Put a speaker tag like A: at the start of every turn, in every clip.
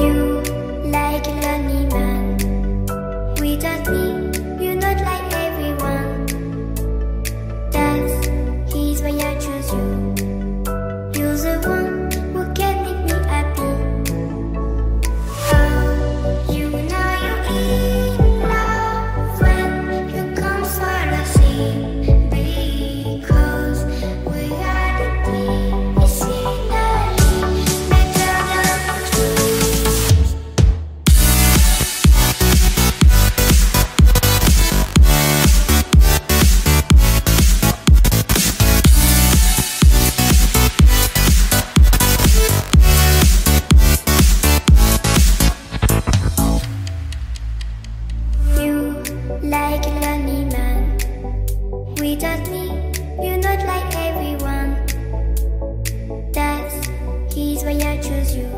A: You like a lonely man. Without me, you're not like everyone. That's he's why I choose you. You're the one who can make me happy. Oh, you know you're in love when you come for the sea. Because we are the deep, it's finally better than dreams. You like a lonely man. Without me, you're not like everyone. That's he's why I choose you.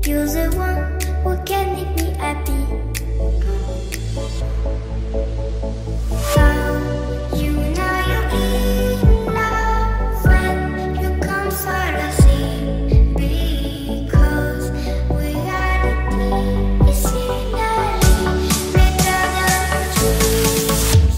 A: You're the one who can make me happy. Oh, you know you're in love when you come for the sea. Because we are the deep, it's finally better than dreams.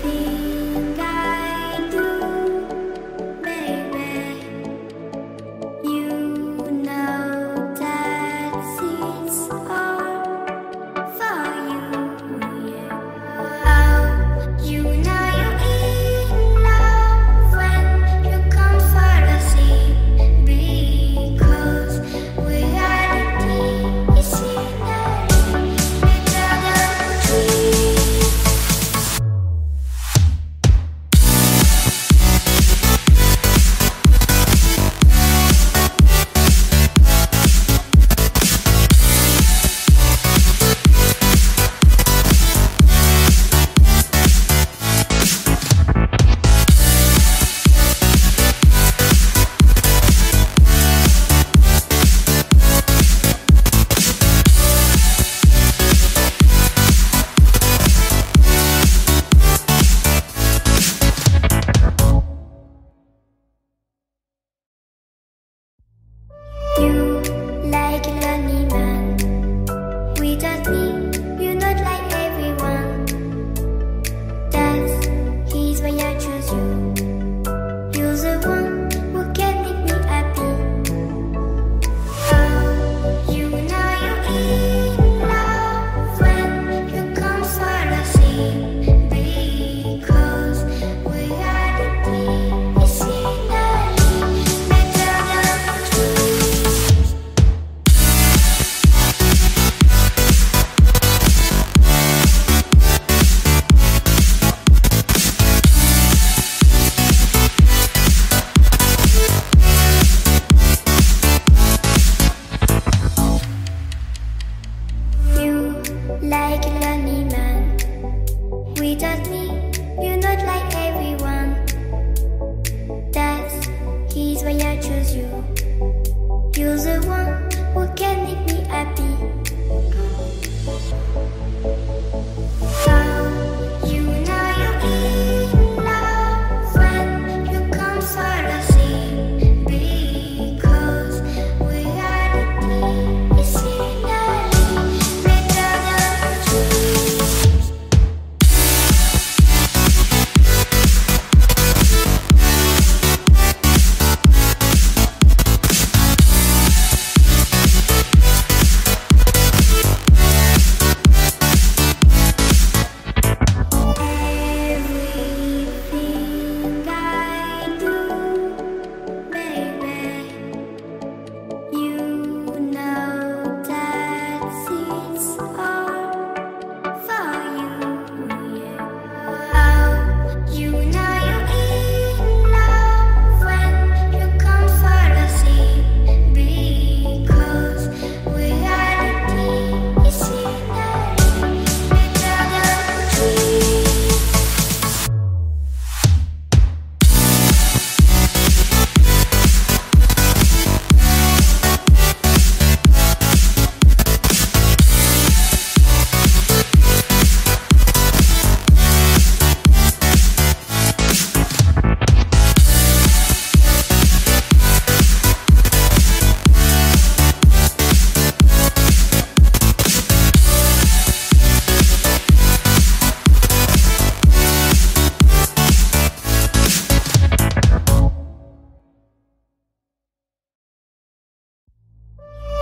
A: Everything I do, baby, you know that it's all for you, yeah. Oh, you know you're in love when you come for the sea. Because we are the deep, it's finally better than dreams. You like a lonely man. Without me, you're not like everyone. That's he's why I choose you. You're the one who can make me happy. Oh, you know you're in love when you come for the sea. Because we are the deep, it's finally better than dreams. You like a lonely man. Without me, you're not like everyone. That's he's why I choose you. You're the one who can make me happy. Oh, you know you're in love when you come for the sea. Because we are the deep, it's finally better than dreams.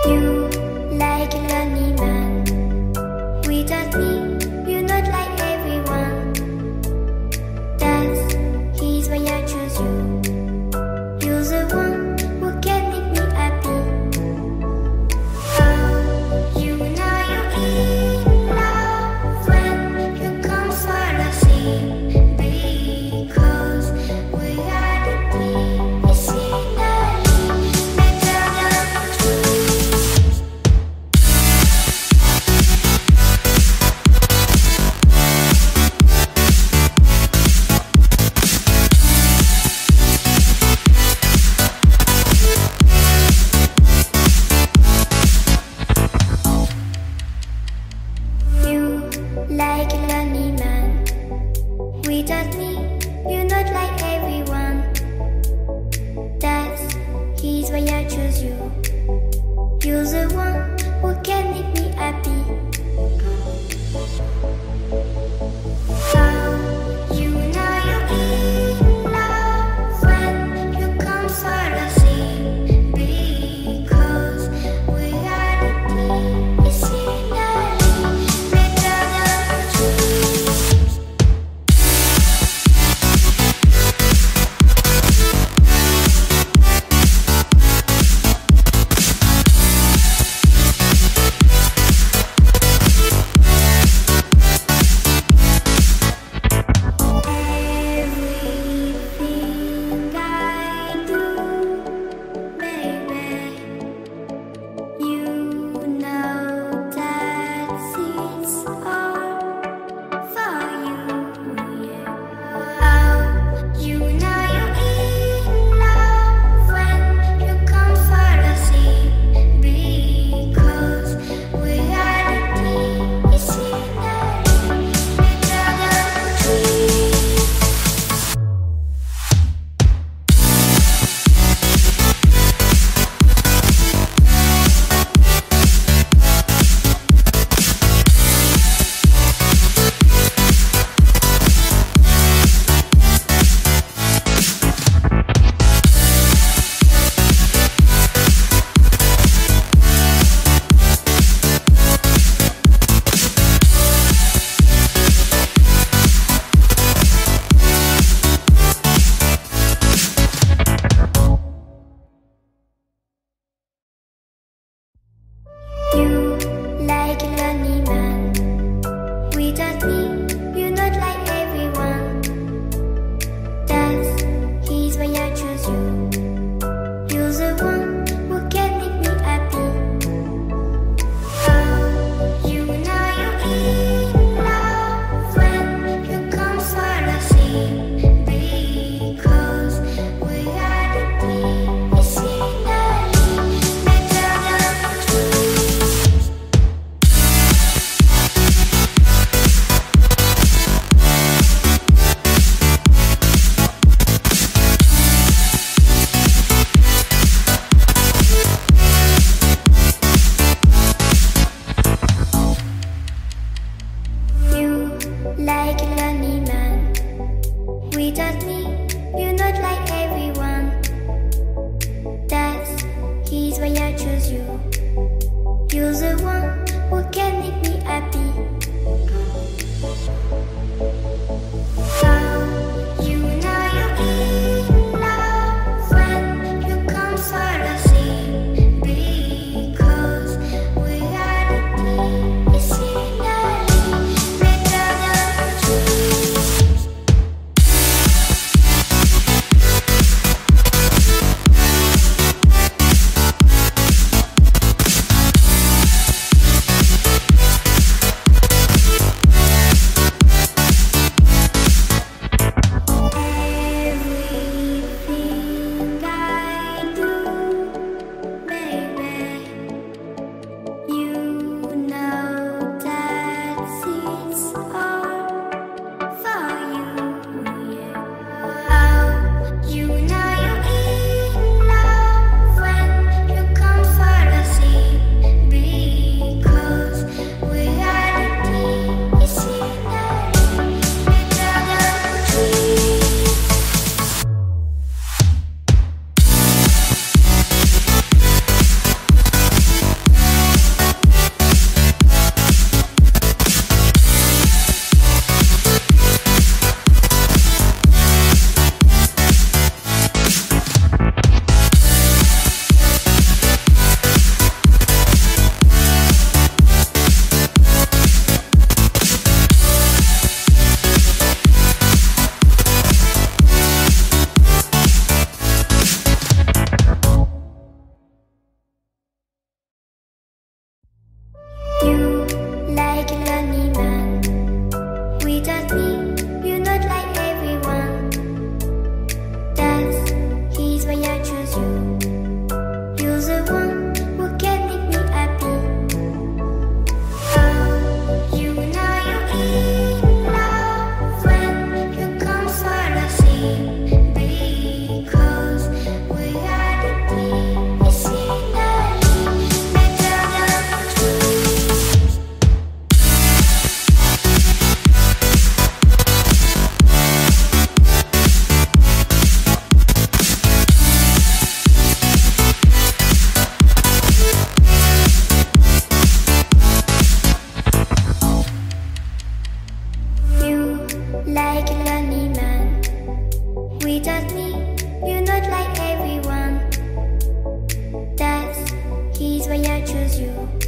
A: You like a lonely man. Without me, you're not like everyone. That's he's why I choose you. You're the one who can make me happy. Oh, you know you're in love when you come for the sea. Because we are the deep, it's finally better than dreams. You like a lonely man. Without me, you're not like everyone. That's he's why I choose you. You're the one who can make me happy. Oh, you know you're in love when you come for the sea. Because we are the deep, it's finally better than dreams. Everything I do, baby, you know that it's all for you, yeah. Oh, you know you're in love when you come for the sea. Because we are the deep, it's finally better than dreams. You like a lonely man. Without me, you're not like everyone. That's he's why I choose you. You're the one who can make me happy. Oh, you know you're in love when you come for the sea. Because we are the deep, it's finally better than dreams. You like a lonely man. Without me, you're not like everyone. That's he's why I choose you. You're the one who can make me happy. Oh, you know you're in love when you come for the sea. Because we are the deep, it's finally better than dreams. choose you.